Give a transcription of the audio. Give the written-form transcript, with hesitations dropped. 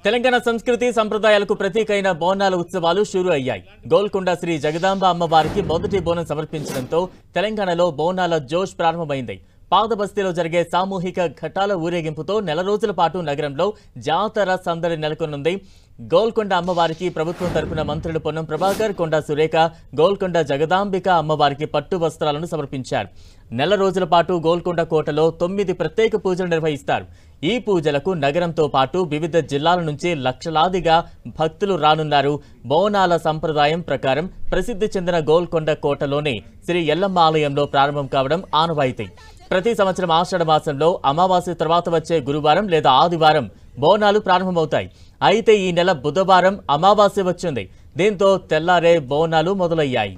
తెలంగాణ సంస్కృతి సంప్రదాయాలకు ప్రతీకైన బోనాల ఉత్సవాలు షురూ అయ్యాయి. గోల్కొండ శ్రీ జగదాంబ అమ్మవారికి మొదటి బోనం సమర్పించడంతో తెలంగాణలో బోనాల జోష్ ప్రారంభమైంది. పాదబస్తీలో జరిగే సామూహిక ఘటాల ఊరేగింపుతో నెల రోజుల పాటు నగరంలో జాతర సందడి నెలకొనుంది. గోల్కొండ అమ్మవారికి ప్రభుత్వం తరపున మంత్రులు పొన్నం ప్రభాకర్, కొండా సురేఖ గోల్కొండ జగదాంబిక అమ్మవారికి పట్టు వస్త్రాలను సమర్పించారు. నెల రోజుల పాటు గోల్కొండ కోటలో 9 ప్రత్యేక పూజలు నిర్వహిస్తారు. ఈ పూజలకు నగరంతో పాటు వివిధ జిల్లాల నుంచి లక్షలాదిగా భక్తులు రానున్నారు. బోనాల సంప్రదాయం ప్రకారం ప్రసిద్ధి చెందిన గోల్కొండ కోటలోని శ్రీ ఎల్లమ్మ ఆలయంలో ప్రారంభం కావడం ఆనవాయితీ. ప్రతి సంవత్సరం ఆషాఢ మాసంలో అమావాస్య తర్వాత వచ్చే గురువారం లేదా ఆదివారం బోనాలు ప్రారంభమవుతాయి. అయితే ఈ నెల బుధవారం అమావాస్య వచ్చింది. దీంతో తెల్లారే బోనాలు మొదలయ్యాయి.